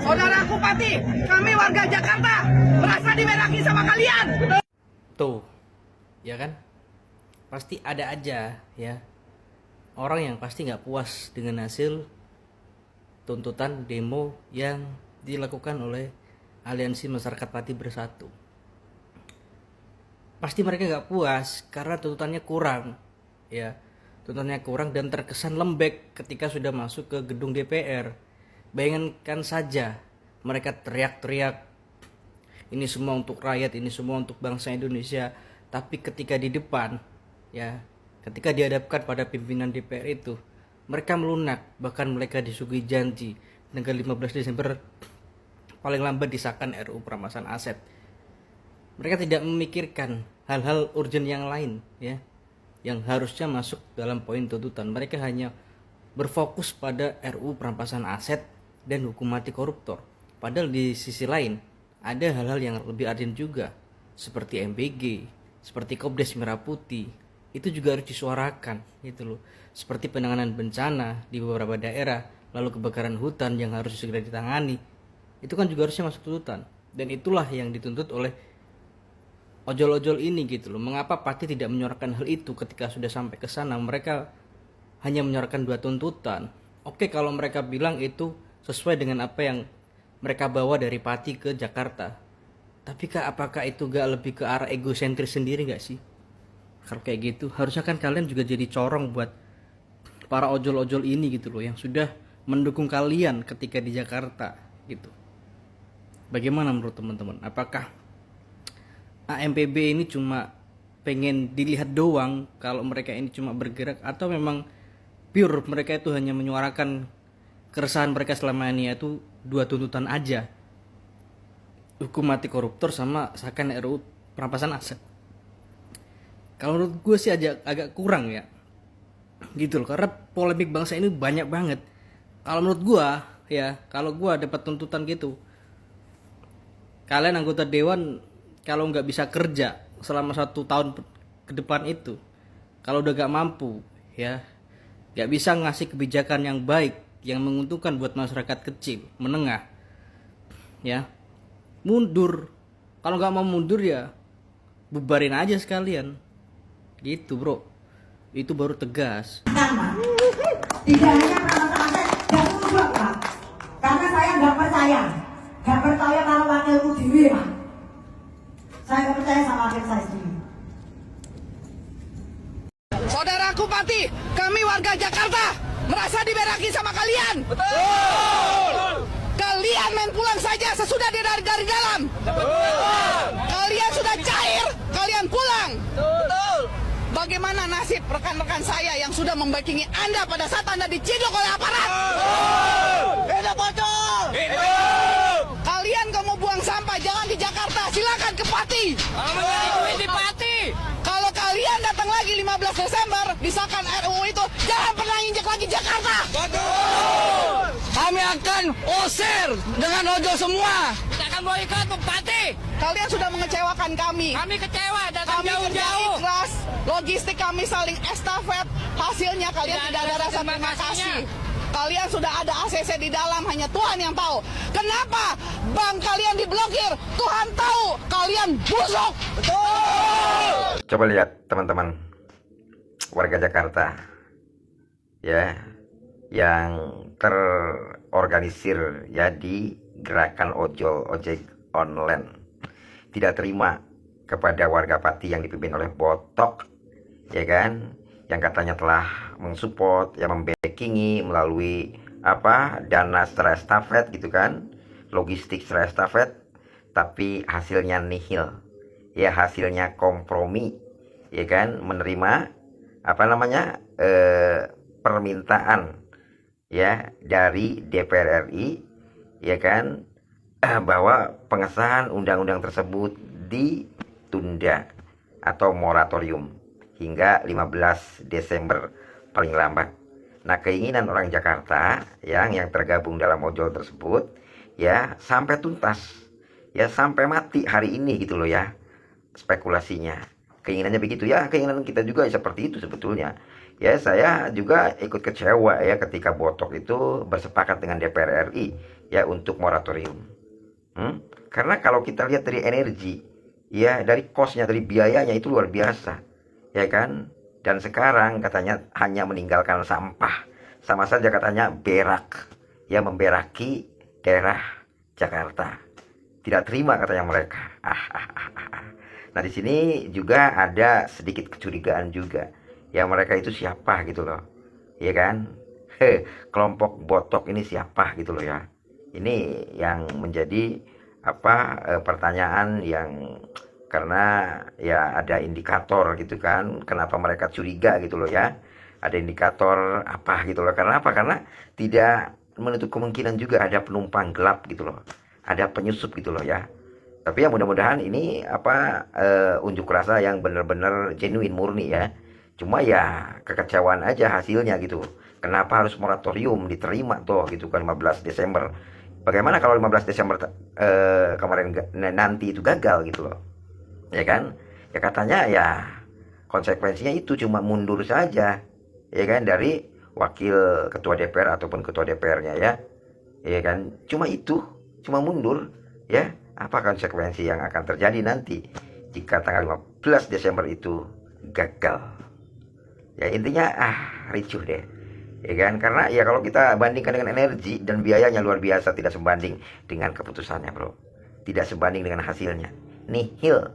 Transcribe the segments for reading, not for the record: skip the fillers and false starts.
Saudaraku Pati, kami warga Jakarta merasa dimeraki sama kalian. Tuh, ya kan? Pasti ada aja ya orang yang pasti nggak puas dengan hasil tuntutan demo yang dilakukan oleh Aliansi Masyarakat Pati Bersatu. Pasti mereka nggak puas karena tuntutannya kurang, ya, tuntutannya kurang dan terkesan lembek ketika sudah masuk ke gedung DPR. Bayangkan saja mereka teriak-teriak, ini semua untuk rakyat, ini semua untuk bangsa Indonesia, tapi ketika di depan, ya, ketika dihadapkan pada pimpinan DPR itu, mereka melunak, bahkan mereka disuguhi janji tanggal 15 Desember paling lambat disahkan RUU perampasan aset. Mereka tidak memikirkan hal-hal urgent yang lain, ya, yang harusnya masuk dalam poin tuntutan. Mereka hanya berfokus pada RUU perampasan aset dan hukum mati koruptor. Padahal di sisi lain ada hal-hal yang lebih urgent juga, seperti MBG, seperti Kopdes Merah Putih. Itu juga harus disuarakan, gitu loh. Seperti penanganan bencana di beberapa daerah, lalu kebakaran hutan yang harus segera ditangani. Itu kan juga harusnya masuk tuntutan. Dan itulah yang dituntut oleh ojol-ojol ini, gitu loh. Mengapa Pati tidak menyuarakan hal itu ketika sudah sampai ke sana? Mereka hanya menyuarakan 2 tuntutan. Oke, kalau mereka bilang itu sesuai dengan apa yang mereka bawa dari Pati ke Jakarta. Tapi apakah itu gak lebih ke arah egosentris sendiri gak sih? Kalau kayak gitu, harusnya kan kalian juga jadi corong buat para ojol-ojol ini, gitu loh, yang sudah mendukung kalian ketika di Jakarta, gitu. Bagaimana menurut teman-teman? Apakah AMPB ini cuma pengen dilihat doang kalau mereka ini cuma bergerak, atau memang pure mereka itu hanya menyuarakan keresahan mereka selama ini, yaitu 2 tuntutan aja, hukum mati koruptor sama sahkan RUU perampasan aset? Kalau menurut gue sih agak kurang ya, gitu loh, karena polemik bangsa ini banyak banget. Kalau menurut gue ya, kalau gue dapat tuntutan gitu, kalian anggota dewan kalau nggak bisa kerja selama 1 tahun ke depan itu, kalau udah gak mampu, ya, gak bisa ngasih kebijakan yang baik yang menguntungkan buat masyarakat kecil menengah, ya, mundur. Kalau nggak mau mundur ya bubarin aja sekalian, gitu bro. Itu baru tegas. Tidak hanya perampasan aset dan juga Pak, karena saya nggak percaya kalau wakilku dewi Pak. Saya nggak percaya sama wakil saya sendiri. Saudaraku Pati, kami warga Jakarta merasa dimeraki sama kalian. Betul. Kalian main pulang saja sesudah dari dalam. Betul. Kalian sudah cair, kalian pulang. Betul. Bagaimana nasib rekan-rekan saya yang sudah membackingi Anda pada saat Anda diciduk oleh aparat? Hidup bocor. Kalian mau buang sampah jangan di Jakarta, silakan ke Pati. Kalau mencari duit di Pati. Kalau kalian datang lagi 15 Desember disahkan RUU itu, jangan pernah injak lagi Jakarta. Betul. Kami akan usir dengan ojol semua. Kita akan boikot Pati. Kalian sudah mengecewakan kami. Kami kecewa datang Kami kerja jauh-jauh. ikhlas, logistik kami saling estafet. Hasilnya kalian tidak ada rasa terima kasih. Kalian sudah ada ACC di dalam, hanya Tuhan yang tahu. Kenapa bank kalian diblokir? Tuhan tahu, kalian busuk. Betul. Coba lihat teman-teman warga Jakarta, ya, yang terorganisir ya di gerakan ojek online, tidak terima kepada warga Pati yang dipimpin oleh Botok, ya kan, yang katanya telah mensupport, yang membackingi melalui dana secara estafet gitu kan, logistik secara estafet, tapi hasilnya nihil, ya, hasilnya kompromi, ya kan, menerima permintaan ya dari DPR RI, ya kan, bahwa pengesahan undang-undang tersebut ditunda atau moratorium hingga 15 Desember paling lambat. Nah, keinginan orang Jakarta yang tergabung dalam ojol tersebut ya sampai tuntas, ya sampai mati hari ini gitu loh ya, spekulasinya. Keinginannya begitu ya, keinginan kita juga seperti itu sebetulnya. Ya, saya juga ikut kecewa ya ketika Botok itu bersepakat dengan DPR RI ya untuk moratorium. Karena kalau kita lihat dari energi, ya dari kosnya, dari biayanya itu luar biasa, ya kan? Dan sekarang katanya hanya meninggalkan sampah, sama saja katanya berak, ya memberaki daerah Jakarta. Tidak terima katanya mereka. Nah di sini juga ada sedikit kecurigaan juga, ya mereka itu siapa gitu loh, ya kan? Kelompok botok ini siapa gitu loh ya. Ini yang menjadi pertanyaan yang, karena ya ada indikator gitu kan, kenapa mereka curiga gitu loh ya. Ada indikator apa gitu loh, karena apa? Karena tidak menutup kemungkinan juga ada penumpang gelap gitu loh, ada penyusup gitu loh ya. Tapi ya mudah-mudahan ini unjuk rasa yang benar-benar genuine, murni ya. Cuma ya kekecewaan aja hasilnya gitu. Kenapa harus moratorium diterima tuh gitu kan 15 Desember. Bagaimana kalau 15 Desember kemarin nanti itu gagal gitu loh. Ya kan? Ya katanya ya konsekuensinya itu cuma mundur saja. Ya kan, dari wakil ketua DPR ataupun ketua DPR-nya ya. Ya kan? Cuma itu, cuma mundur ya. Apa konsekuensi yang akan terjadi nanti jika tanggal 15 Desember itu gagal? Ya intinya ricuh deh. Ya kan, karena ya kalau kita bandingkan dengan energi dan biayanya luar biasa, tidak sebanding dengan keputusannya bro, tidak sebanding dengan hasilnya, nihil.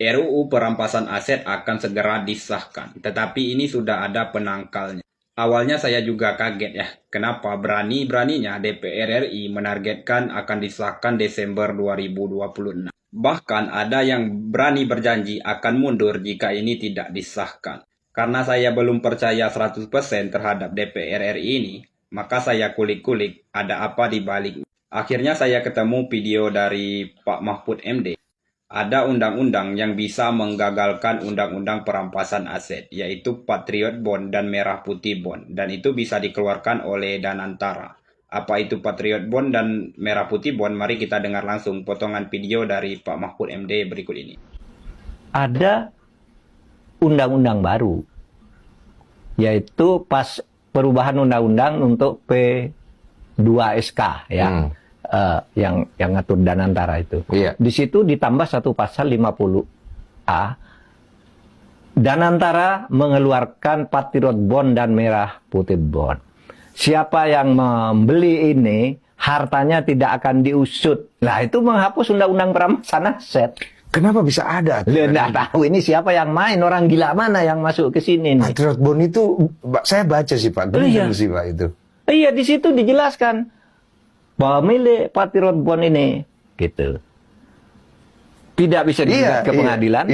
RUU perampasan aset akan segera disahkan, tetapi ini sudah ada penangkalnya. Awalnya saya juga kaget ya, kenapa berani-beraninya DPR RI menargetkan akan disahkan Desember 2026. Bahkan ada yang berani berjanji akan mundur jika ini tidak disahkan. Karena saya belum percaya 100% terhadap DPR RI ini, maka saya kulik-kulik ada apa di balik. Akhirnya saya ketemu video dari Pak Mahfud MD. Ada undang-undang yang bisa menggagalkan undang-undang perampasan aset, yaitu Patriot Bond dan Merah Putih Bond, dan itu bisa dikeluarkan oleh Danantara. Apa itu Patriot Bond dan Merah Putih Bond? Mari kita dengar langsung potongan video dari Pak Mahfud MD berikut ini. Ada undang-undang baru, yaitu pas perubahan undang-undang untuk P2SK ya, yang ngatur Danantara itu. Iya. Di situ ditambah satu pasal 50A. Danantara mengeluarkan Patriot Bond dan Merah Putih Bond. Siapa yang membeli ini hartanya tidak akan diusut. Nah itu menghapus undang-undang perampasan aset. Kenapa bisa ada? Nggak tahu ini siapa yang main, orang gila mana yang masuk ke sini nih. Patriot Bond itu saya baca sih Pak, benar sih Pak itu. Iya, di situ dijelaskan bahwa milik Patriot Bond ini gitu. Tidak bisa digugat ke pengadilan.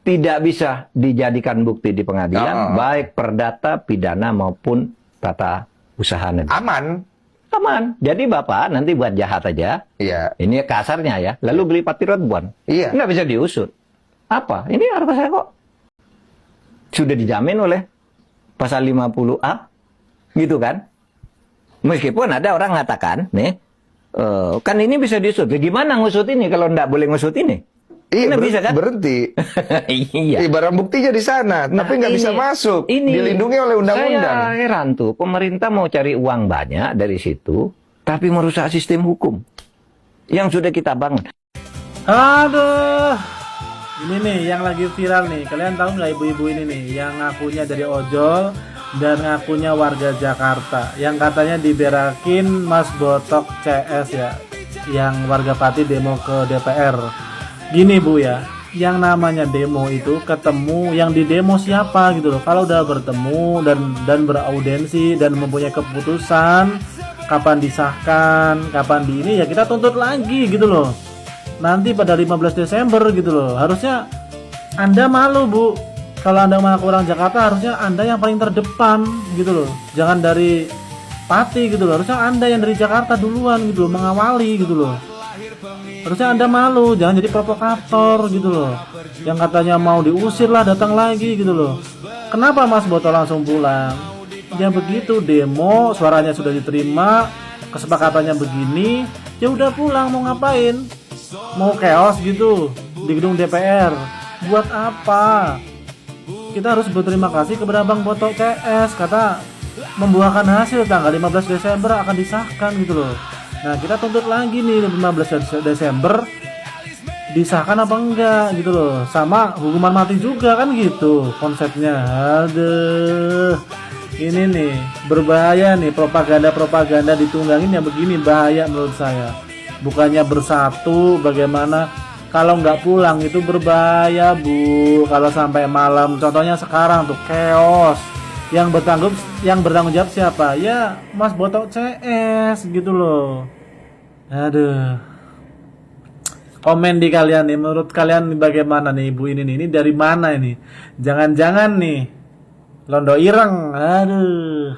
Tidak bisa dijadikan bukti di pengadilan, baik perdata, pidana maupun tata usaha negara. Aman. Jadi Bapak nanti buat jahat aja. Iya. Ini kasarnya ya. Lalu beli Patriot Bond. Iya. Nggak bisa diusut. Apa? Ini harga saya kok. Sudah dijamin oleh pasal 50A. Gitu kan? Meskipun ada orang mengatakan, nih, kan ini bisa diusut. Ya, gimana ngusut ini kalau nggak boleh ngusut ini? Iya, bisa kan? berhenti. Iya. Barang buktinya di sana, tapi nggak bisa masuk. Dilindungi oleh undang-undang. Saya heran tuh, pemerintah mau cari uang banyak dari situ, tapi merusak sistem hukum yang sudah kita bangun. Aduh, ini nih yang lagi viral nih. Kalian tahu nggak ibu-ibu ini nih, yang ngakunya dari ojol dan ngakunya warga Jakarta, yang katanya diberakin Mas Botok CS ya, yang warga Pati demo ke DPR. Gini Bu ya, yang namanya demo itu ketemu, yang di demo siapa gitu loh. Kalau udah bertemu dan beraudensi dan mempunyai keputusan kapan disahkan, kapan di ini, ya kita tuntut lagi gitu loh. Nanti pada 15 Desember gitu loh. Harusnya Anda malu Bu. Kalau Anda mengaku orang Jakarta, harusnya Anda yang paling terdepan gitu loh. Jangan dari Pati gitu loh. Harusnya Anda yang dari Jakarta duluan gitu loh, mengawali gitu loh. Harusnya Anda malu, jangan jadi provokator gitu loh. Yang katanya mau diusir lah, datang lagi gitu loh. Kenapa Mas Boto langsung pulang? Ya begitu, demo, suaranya sudah diterima, kesepakatannya begini, ya udah pulang, mau ngapain? Mau chaos gitu di gedung DPR? Buat apa? Kita harus berterima kasih kepada Bang Boto CS, kata membuahkan hasil tanggal 15 Desember akan disahkan gitu loh. Nah kita tuntut lagi nih 15 Desember disahkan apa enggak gitu loh, sama hukuman mati juga kan gitu konsepnya. Aduh, ini nih berbahaya nih, propaganda ditunggangin ya begini, bahaya menurut saya. Bukannya bersatu, bagaimana kalau nggak pulang itu berbahaya Bu, kalau sampai malam. Contohnya sekarang tuh chaos, yang bertanggung jawab siapa? Ya Mas Botok CS gitu loh. Aduh, komen di kalian nih, menurut kalian bagaimana nih ibu ini nih? Ini dari mana ini? Jangan-jangan nih Londo Ireng. Aduh.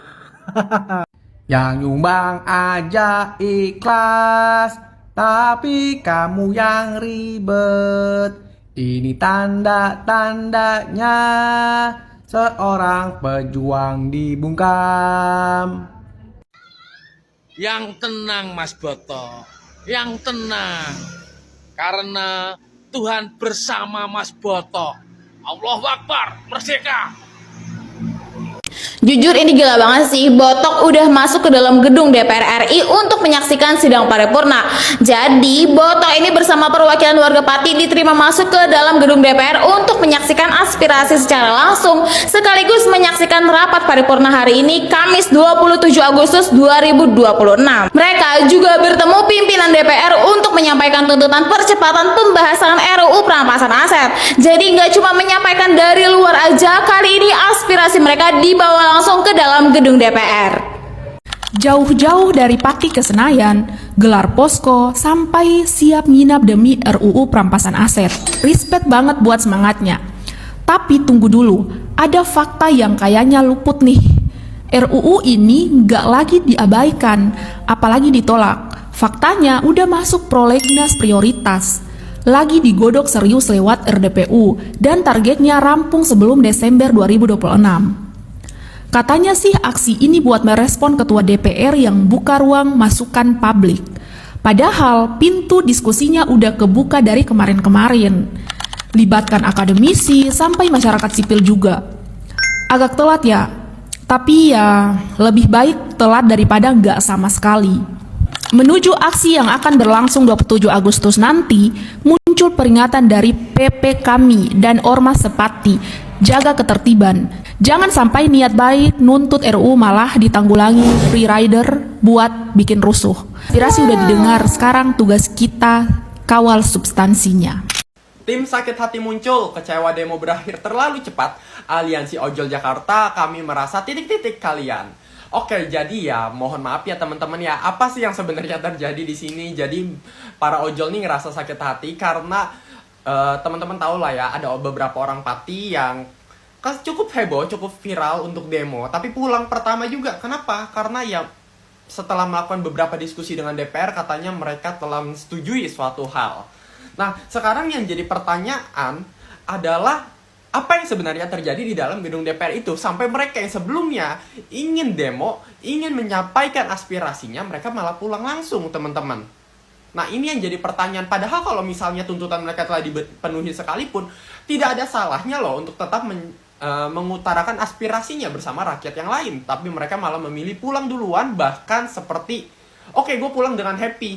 Yang nyumbang aja ikhlas, tapi kamu yang ribet. Ini tanda-tandanya seorang pejuang dibungkam. Yang tenang Mas Boto, yang tenang. Karena Tuhan bersama Mas Boto. Allahu Akbar, merdeka. Jujur ini gila banget sih, Botok udah masuk ke dalam gedung DPR RI untuk menyaksikan sidang paripurna. Jadi Botok ini bersama perwakilan warga Pati diterima masuk ke dalam gedung DPR untuk menyaksikan aspirasi secara langsung, sekaligus menyaksikan rapat paripurna hari ini Kamis 27 Agustus 2026. Mereka juga bertemu pimpinan DPR untuk menyampaikan tuntutan percepatan pembahasan RUU perampasan aset. Jadi nggak cuma menyampaikan dari luar aja, kali ini aspirasi mereka dibawa langsung ke dalam gedung DPR. Jauh-jauh dari Pati ke Senayan, gelar posko sampai siap nginap demi RUU perampasan aset. Respect banget buat semangatnya. Tapi tunggu dulu, ada fakta yang kayaknya luput nih. RUU ini nggak lagi diabaikan, apalagi ditolak. Faktanya udah masuk prolegnas prioritas. Lagi digodok serius lewat RDPU dan targetnya rampung sebelum Desember 2026. Katanya sih aksi ini buat merespon ketua DPR yang buka ruang masukan publik. Padahal pintu diskusinya udah kebuka dari kemarin-kemarin. Libatkan akademisi sampai masyarakat sipil juga. Agak telat ya, tapi ya lebih baik telat daripada nggak sama sekali. Menuju aksi yang akan berlangsung 27 Agustus nanti, muncul peringatan dari PP Kami dan Ormas Sepati, jaga ketertiban. Jangan sampai niat baik nuntut RUU malah ditanggulangi free rider buat bikin rusuh. Aspirasi udah didengar, sekarang tugas kita kawal substansinya. Tim sakit hati muncul, kecewa demo berakhir terlalu cepat. Aliansi Ojol Jakarta, kami merasa titik-titik kalian. Oke, jadi ya mohon maaf ya teman-teman ya. Apa sih yang sebenarnya terjadi di sini? Jadi para ojol nih ngerasa sakit hati karena teman-teman tahu lah ya, ada beberapa orang Pati yang cukup heboh, cukup viral untuk demo, tapi pulang pertama juga. Kenapa? Karena ya setelah melakukan beberapa diskusi dengan DPR, katanya mereka telah menyetujui suatu hal. Nah, sekarang yang jadi pertanyaan adalah apa yang sebenarnya terjadi di dalam gedung DPR itu sampai mereka yang sebelumnya ingin demo, ingin menyampaikan aspirasinya, mereka malah pulang langsung, teman-teman. Nah, ini yang jadi pertanyaan. Padahal kalau misalnya tuntutan mereka telah dipenuhi sekalipun, tidak ada salahnya loh untuk tetap mengutarakan aspirasinya bersama rakyat yang lain. Tapi mereka malah memilih pulang duluan, bahkan seperti oke, gue pulang dengan happy.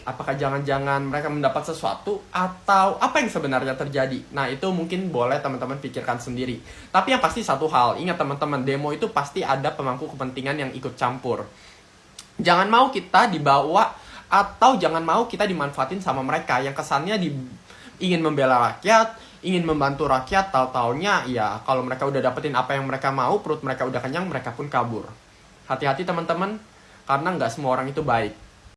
Apakah jangan-jangan mereka mendapat sesuatu atau apa yang sebenarnya terjadi? Nah, itu mungkin boleh teman-teman pikirkan sendiri. Tapi yang pasti satu hal, ingat teman-teman, demo itu pasti ada pemangku kepentingan yang ikut campur. Jangan mau kita dibawa atau jangan mau kita dimanfaatin sama mereka yang kesannya ingin membela rakyat, ingin membantu rakyat, tahu-taunya ya kalau mereka udah dapetin apa yang mereka mau, perut mereka udah kenyang, mereka pun kabur. Hati-hati teman-teman, karena nggak semua orang itu baik.